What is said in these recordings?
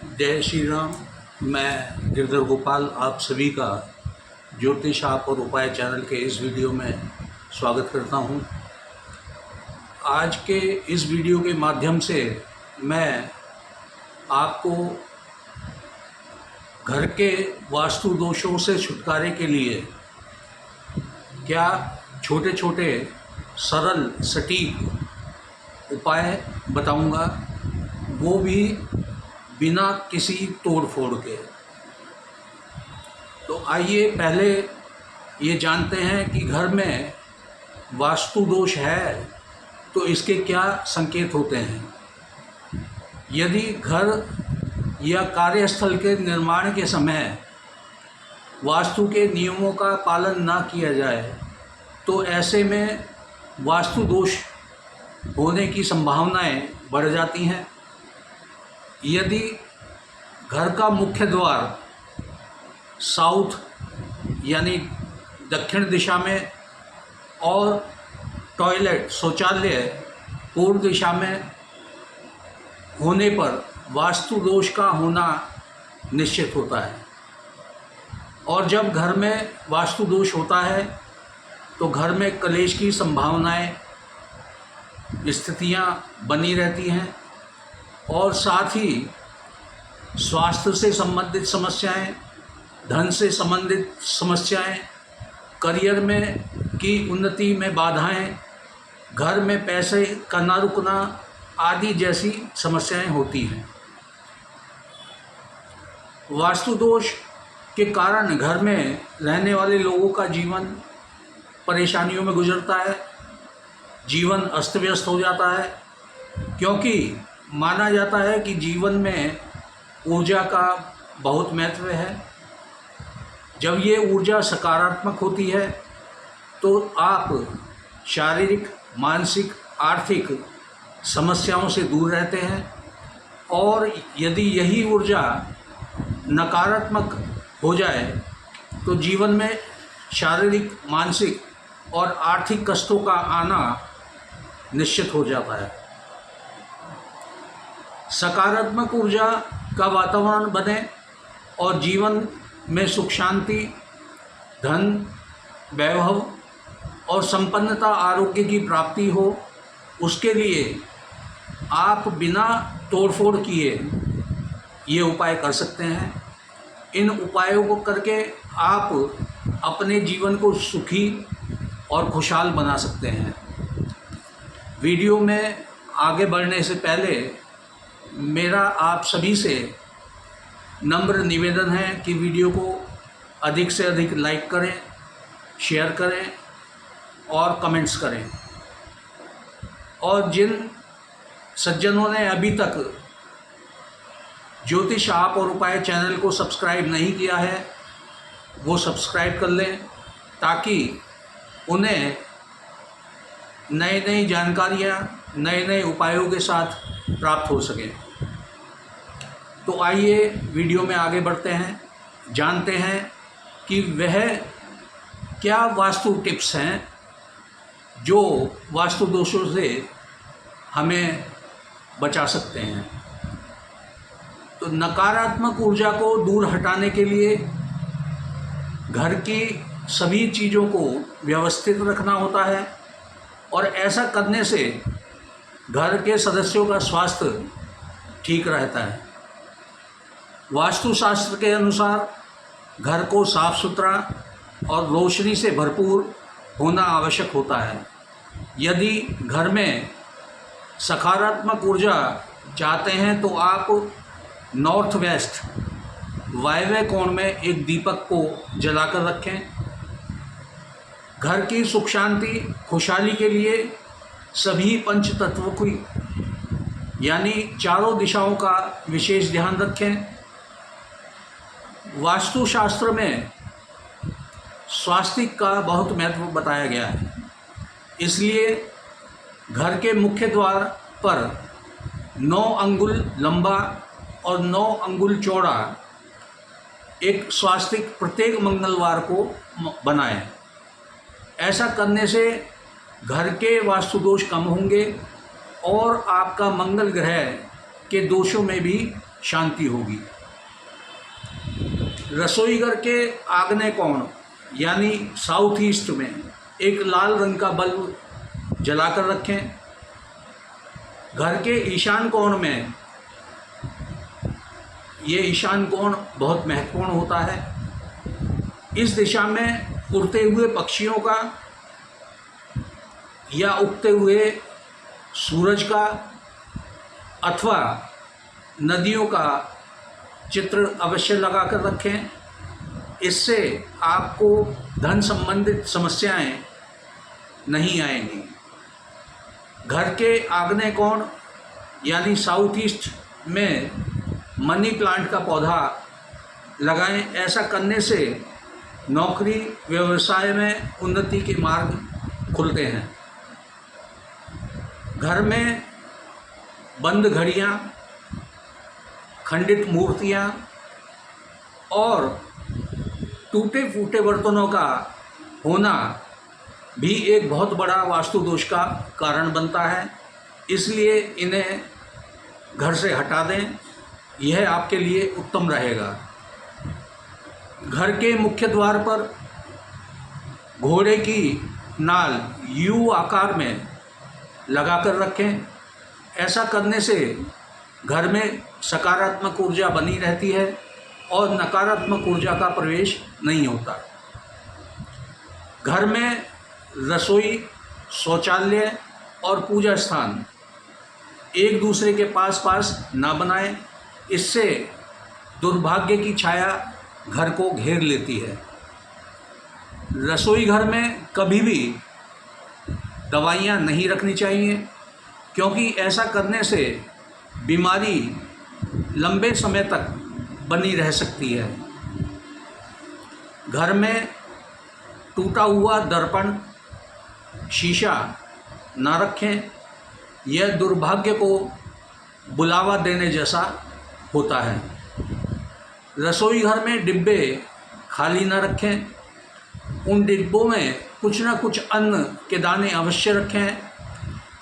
जय श्री राम। मैं गिरधर गोपाल आप सभी का ज्योतिष आप और उपाय चैनल के इस वीडियो में स्वागत करता हूं। आज के इस वीडियो के माध्यम से मैं आपको घर के वास्तु दोषों से छुटकारे के लिए क्या छोटे छोटे सरल सटीक उपाय बताऊंगा, वो भी बिना किसी तोड़ फोड़ के। तो आइए पहले ये जानते हैं कि घर में वास्तु दोष है तो इसके क्या संकेत होते हैं। यदि घर या कार्यस्थल के निर्माण के समय वास्तु के नियमों का पालन ना किया जाए तो ऐसे में वास्तु दोष होने की संभावनाएं बढ़ जाती हैं। यदि घर का मुख्य द्वार साउथ यानी दक्षिण दिशा में और टॉयलेट शौचालय पूर्व दिशा में होने पर वास्तु दोष का होना निश्चित होता है। और जब घर में वास्तु दोष होता है तो घर में कलेश की संभावनाएं स्थितियां बनी रहती हैं और साथ ही स्वास्थ्य से संबंधित समस्याएं, धन से संबंधित समस्याएं, करियर में की उन्नति में बाधाएं, घर में पैसे का ना रुकना आदि जैसी समस्याएं होती हैं। वास्तु दोष के कारण घर में रहने वाले लोगों का जीवन परेशानियों में गुजरता है, जीवन अस्त व्यस्त हो जाता है, क्योंकि माना जाता है कि जीवन में ऊर्जा का बहुत महत्व है। जब ये ऊर्जा सकारात्मक होती है तो आप शारीरिक, मानसिक, आर्थिक समस्याओं से दूर रहते हैं, और यदि यही ऊर्जा नकारात्मक हो जाए तो जीवन में शारीरिक, मानसिक और आर्थिक कष्टों का आना निश्चित हो जाता है। सकारात्मक ऊर्जा का वातावरण बने और जीवन में सुख शांति, धन, वैभव और संपन्नता, आरोग्य की प्राप्ति हो, उसके लिए आप बिना तोड़फोड़ किए ये उपाय कर सकते हैं। इन उपायों को करके आप अपने जीवन को सुखी और खुशहाल बना सकते हैं। वीडियो में आगे बढ़ने से पहले मेरा आप सभी से नम्र निवेदन है कि वीडियो को अधिक से अधिक लाइक करें, शेयर करें और कमेंट्स करें। और जिन सज्जनों ने अभी तक ज्योतिष आप और उपाय चैनल को सब्सक्राइब नहीं किया है वो सब्सक्राइब कर लें, ताकि उन्हें नई नई जानकारियाँ, नए नए उपायों के साथ प्राप्त हो सके। तो आइए वीडियो में आगे बढ़ते हैं, जानते हैं कि वह क्या वास्तु टिप्स हैं जो वास्तु दोषों से हमें बचा सकते हैं। तो नकारात्मक ऊर्जा को दूर हटाने के लिए घर की सभी चीज़ों को व्यवस्थित रखना होता है, और ऐसा करने से घर के सदस्यों का स्वास्थ्य ठीक रहता है। वास्तुशास्त्र के अनुसार घर को साफ सुथरा और रोशनी से भरपूर होना आवश्यक होता है। यदि घर में सकारात्मक ऊर्जा चाहते हैं तो आप नॉर्थ वेस्ट वायव्य कोण में एक दीपक को जलाकर रखें। घर की सुख शांति, खुशहाली के लिए सभी पंच तत्वों की यानी चारों दिशाओं का विशेष ध्यान रखें। वास्तुशास्त्र में स्वास्तिक का बहुत महत्व बताया गया है, इसलिए घर के मुख्य द्वार पर 9 अंगुल लंबा और 9 अंगुल चौड़ा एक स्वास्तिक प्रत्येक मंगलवार को बनाएं। ऐसा करने से घर के वास्तु दोष कम होंगे और आपका मंगल ग्रह के दोषों में भी शांति होगी। रसोई घर के आग्नेय कोण यानी साउथ ईस्ट में एक लाल रंग का बल्ब जलाकर रखें। घर के ईशान कोण में, ये ईशान कोण बहुत महत्वपूर्ण होता है, इस दिशा में उड़ते हुए पक्षियों का या उगते हुए सूरज का अथवा नदियों का चित्र अवश्य लगा कर रखें। इससे आपको धन संबंधित समस्याएं नहीं आएंगी। घर के आग्नेय कोण यानी साउथ ईस्ट में मनी प्लांट का पौधा लगाएं। ऐसा करने से नौकरी व्यवसाय में उन्नति के मार्ग खुलते हैं। घर में बंद घड़ियाँ, खंडित मूर्तियाँ और टूटे फूटे बर्तनों का होना भी एक बहुत बड़ा वास्तु दोष का कारण बनता है। इसलिए इन्हें घर से हटा दें, यह आपके लिए उत्तम रहेगा। घर के मुख्य द्वार पर घोड़े की नाल यू आकार में लगाकर रखें। ऐसा करने से घर में सकारात्मक ऊर्जा बनी रहती है और नकारात्मक ऊर्जा का प्रवेश नहीं होता। घर में रसोई, शौचालय और पूजा स्थान एक दूसरे के पास पास ना बनाएं। इससे दुर्भाग्य की छाया घर को घेर लेती है। रसोई घर में कभी भी दवाइयाँ नहीं रखनी चाहिए, क्योंकि ऐसा करने से बीमारी लंबे समय तक बनी रह सकती है। घर में टूटा हुआ दर्पण, शीशा ना रखें, यह दुर्भाग्य को बुलावा देने जैसा होता है। रसोई घर में डिब्बे खाली ना रखें, उन डिब्बों में कुछ ना कुछ अन्न के दाने अवश्य रखें।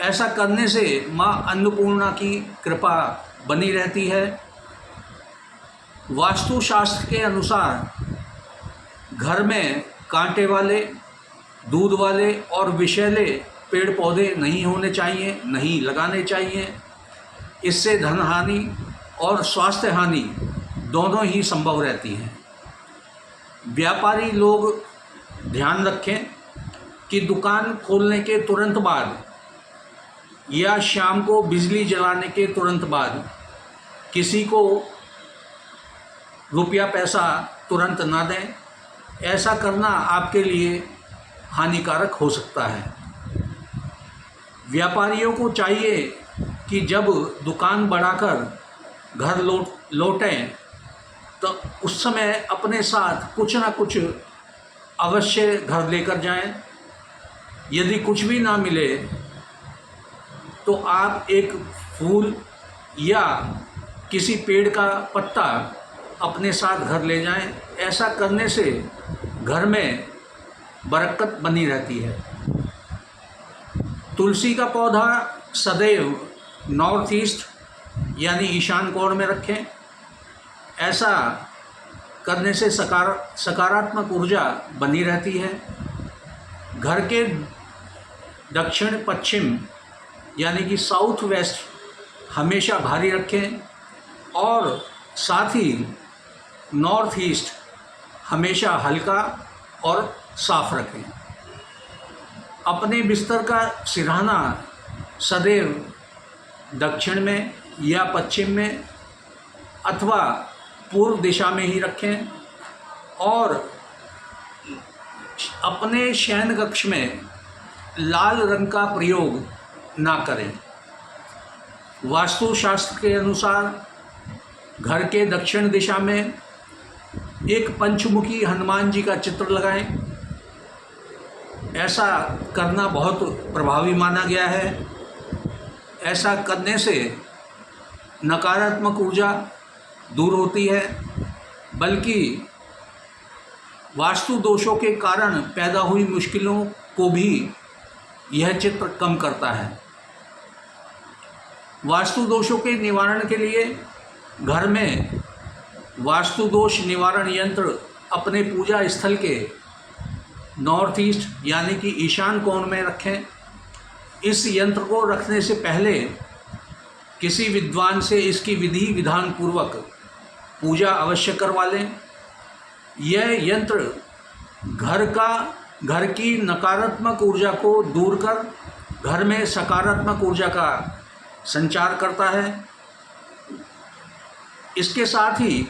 ऐसा करने से माँ अन्नपूर्णा की कृपा बनी रहती है। वास्तुशास्त्र के अनुसार घर में कांटे वाले, दूध वाले और विषैले पेड़ पौधे नहीं होने चाहिए, नहीं लगाने चाहिए। इससे धन हानि और स्वास्थ्य हानि दोनों ही संभव रहती हैं। व्यापारी लोग ध्यान रखें कि दुकान खोलने के तुरंत बाद या शाम को बिजली जलाने के तुरंत बाद किसी को रुपया पैसा तुरंत ना दें। ऐसा करना आपके लिए हानिकारक हो सकता है। व्यापारियों को चाहिए कि जब दुकान बढ़ाकर घर लौटें तो उस समय अपने साथ कुछ ना कुछ अवश्य घर लेकर जाएं। यदि कुछ भी ना मिले तो आप एक फूल या किसी पेड़ का पत्ता अपने साथ घर ले जाएं। ऐसा करने से घर में बरकत बनी रहती है। तुलसी का पौधा सदैव नॉर्थ ईस्ट यानी ईशान कोण में रखें। ऐसा करने से सकारात्मक ऊर्जा बनी रहती है। घर के दक्षिण पश्चिम यानी कि साउथ वेस्ट हमेशा भारी रखें और साथ ही नॉर्थ ईस्ट हमेशा हल्का और साफ रखें। अपने बिस्तर का सिरहाना सदैव दक्षिण में या पश्चिम में अथवा पूर्व दिशा में ही रखें और अपने शयन कक्ष में लाल रंग का प्रयोग ना करें। वास्तुशास्त्र के अनुसार घर के दक्षिण दिशा में एक पंचमुखी हनुमान जी का चित्र लगाएं। ऐसा करना बहुत प्रभावी माना गया है। ऐसा करने से नकारात्मक ऊर्जा दूर होती है, बल्कि वास्तु दोषों के कारण पैदा हुई मुश्किलों को भी यह चित्र कम करता है। वास्तु दोषों के निवारण के लिए घर में वास्तु दोष निवारण यंत्र अपने पूजा स्थल के नॉर्थ ईस्ट यानी कि ईशान कोण में रखें। इस यंत्र को रखने से पहले किसी विद्वान से इसकी विधि विधान पूर्वक पूजा अवश्य करवा लें। यह यंत्र घर की नकारात्मक ऊर्जा को दूर कर घर में सकारात्मक ऊर्जा का संचार करता है। इसके साथ ही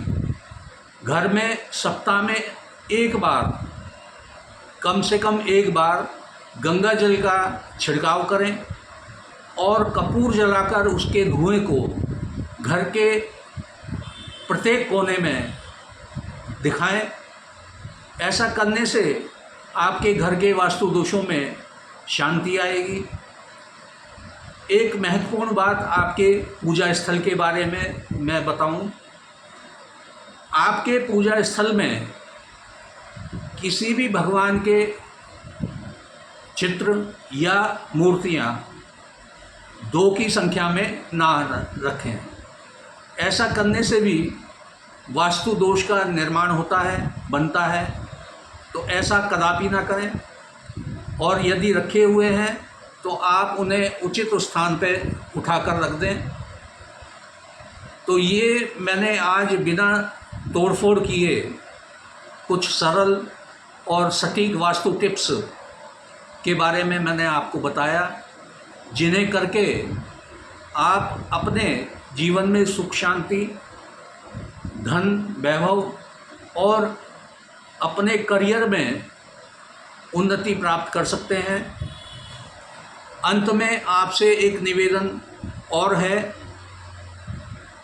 घर में सप्ताह में एक बार, कम से कम एक बार गंगा जल का छिड़काव करें और कपूर जलाकर उसके धुएं को घर के प्रत्येक कोने में दिखाएं। ऐसा करने से आपके घर के वास्तु दोषों में शांति आएगी। एक महत्वपूर्ण बात आपके पूजा स्थल के बारे में मैं बताऊं। आपके पूजा स्थल में किसी भी भगवान के चित्र या मूर्तियां 2 की संख्या में ना रखें। ऐसा करने से भी वास्तु दोष का निर्माण होता है, बनता है, तो ऐसा कदापि ना करें। और यदि रखे हुए हैं तो आप उन्हें उचित स्थान पर उठाकर रख दें। तो ये मैंने आज बिना तोड़फोड़ किए कुछ सरल और सटीक वास्तु टिप्स के बारे में मैंने आपको बताया, जिन्हें करके आप अपने जीवन में सुख शांति, धन, वैभव और अपने करियर में उन्नति प्राप्त कर सकते हैं। अंत में आपसे एक निवेदन और है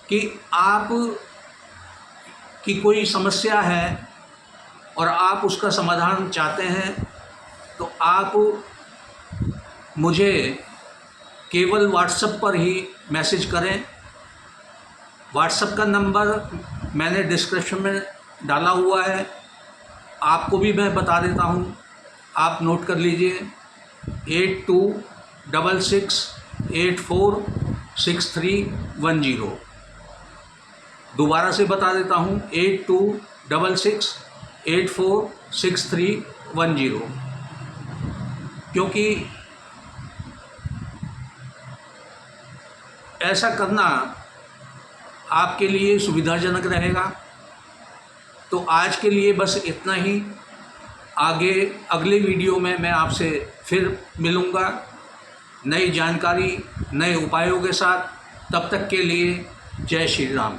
कि आप की कोई समस्या है और आप उसका समाधान चाहते हैं तो आप मुझे केवल व्हाट्सएप पर ही मैसेज करें। व्हाट्सएप का नंबर मैंने डिस्क्रिप्शन में डाला हुआ है, आपको भी मैं बता देता हूँ, आप नोट कर लीजिए। 8266846310। दोबारा से बता देता हूँ, 8266846310। क्योंकि ऐसा करना आपके लिए सुविधाजनक रहेगा। तो आज के लिए बस इतना ही। आगे अगले वीडियो में मैं आपसे फिर मिलूँगा नई जानकारी, नए उपायों के साथ। तब तक के लिए जय श्री राम।